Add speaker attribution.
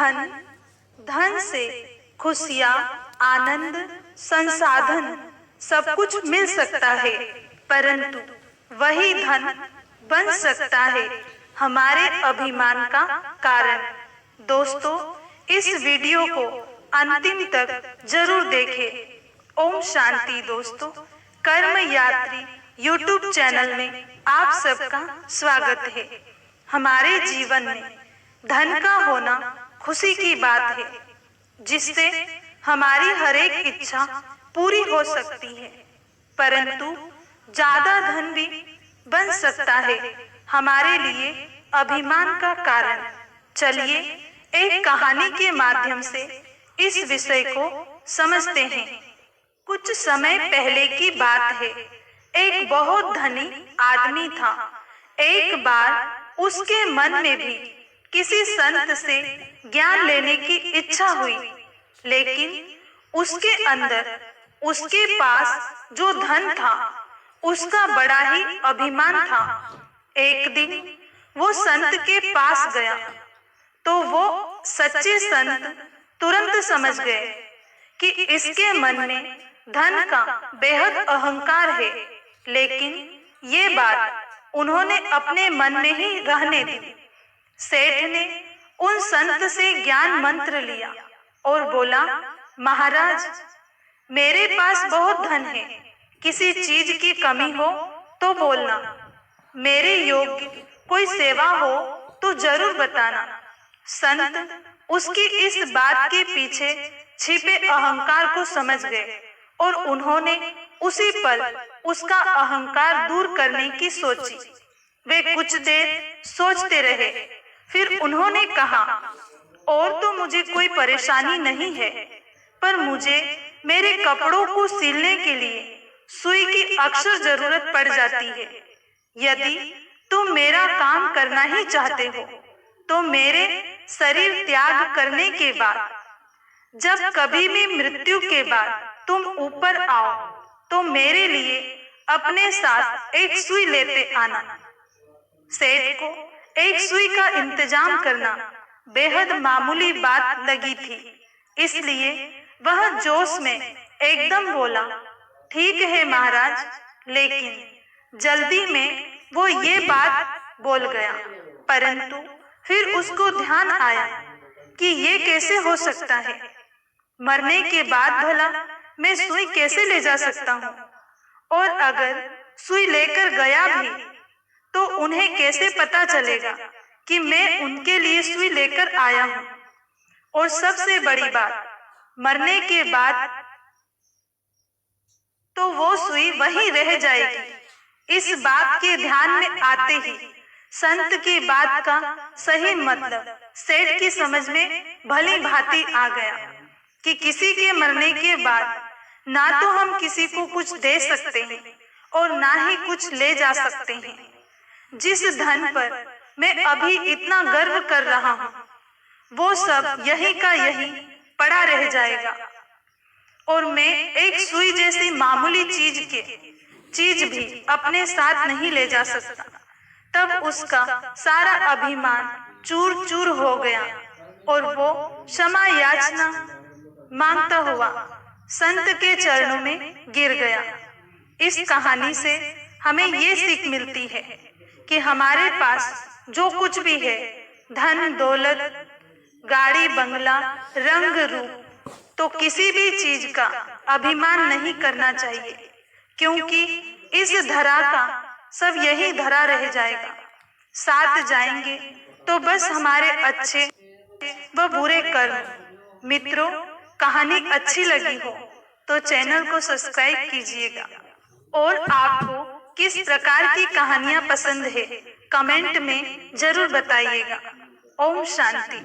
Speaker 1: धन, धन से खुशियाँ, आनंद, संसाधन सब कुछ मिल सकता है, परंतु वही धन बन सकता है हमारे अभिमान का कारण। दोस्तों, इस वीडियो को अंतिम तक जरूर देखें। ओम शांति। दोस्तों, कर्म यात्री यूट्यूब चैनल में आप सबका स्वागत है। हमारे जीवन में धन का होना खुशी की बात है, जिससे हमारी हर एक इच्छा पूरी हो सकती है, परंतु ज्यादा धन भी बन सकता है हमारे लिए अभिमान का कारण। चलिए एक कहानी के माध्यम से इस विषय को समझते हैं। कुछ समय पहले की बात है। एक बहुत धनी आदमी था। एक बार उसके मन में भी किसी संत से ज्ञान लेने की इच्छा हुई, लेकिन उसके अंदर, उसके पास जो धन था उसका बड़ा ही अभिमान था। एक दिन वो संत के पास गया तो वो सच्चे संत तुरंत समझ गए कि इसके मन में धन का बेहद अहंकार है, लेकिन ये बात उन्होंने अपने मन में ही रहने दी। सेठ ने उन संत से ज्ञान मंत्र लिया और बोला, महाराज, मेरे पास बहुत धन है, किसी चीज की कमी हो तो बोलना, मेरे योग्य कोई सेवा हो तो जरूर बताना। संत उसकी इस बात के पीछे छिपे अहंकार को समझ गए और उन्होंने उसी पल उसका अहंकार दूर करने की सोची। वे कुछ देर सोचते रहे, फिर उन्होंने कहा, और तो मुझे कोई परेशानी नहीं है, पर मुझे मेरे कपड़ों को सिलने के लिए सुई की अक्सर जरूरत पड़ जाती है। यदि तुम मेरा काम करना ही चाहते हो तो मेरे शरीर त्याग करने के बाद, जब कभी भी मृत्यु के बाद तुम ऊपर आओ तो मेरे लिए अपने साथ एक सुई लेते आना। सेठ को एक सुई का इंतजाम करना बेहद मामूली बात लगी थी, इसलिए वह जोश में एकदम बोला, ठीक है महाराज। लेकिन जल्दी में वो ये बात बोल गया, परंतु फिर उसको ध्यान आया कि ये कैसे हो सकता है। मरने के बाद भला मैं सुई कैसे ले जा सकता हूँ, और अगर सुई लेकर गया भी तो उन्हें कैसे पता चलेगा कि मैं उनके लिए सुई लेकर आया हूँ। और सबसे बड़ी बात, मरने के बाद तो वो सुई वहीं रह जाएगी। इस बात के ध्यान में आते ही संत की बात का सही मतलब सेठ की समझ में भली भांति आ गया कि किसी के मरने के बाद ना तो हम किसी को कुछ दे सकते हैं और ना ही कुछ ले जा सकते हैं। जिस धन पर मैं अभी इतना गर्व कर रहा हूँ, वो सब यही का यही पड़ा रह जाएगा, और मैं एक सुई जैसी मामूली चीज भी अपने साथ नहीं ले जा सकता। तब उसका सारा अभिमान चूर चूर हो गया और वो क्षमा याचना मांगता हुआ संत के चरणों में गिर गया। इस कहानी से हमें ये सीख मिलती है कि हमारे पास जो कुछ भी है, धन दौलत, गाड़ी बंगला, रंग रूप, तो किसी भी चीज का अभिमान नहीं करना चाहिए, क्योंकि इस धरा का सब यही धरा रह जाएगा। साथ जाएंगे तो बस हमारे अच्छे व बुरे कर्म। मित्रों, कहानी अच्छी लगी हो तो चैनल को सब्सक्राइब कीजिएगा, और आपको किस प्रकार की कहानियां पसंद है कमेंट में जरूर बताइएगा। ओम शांति।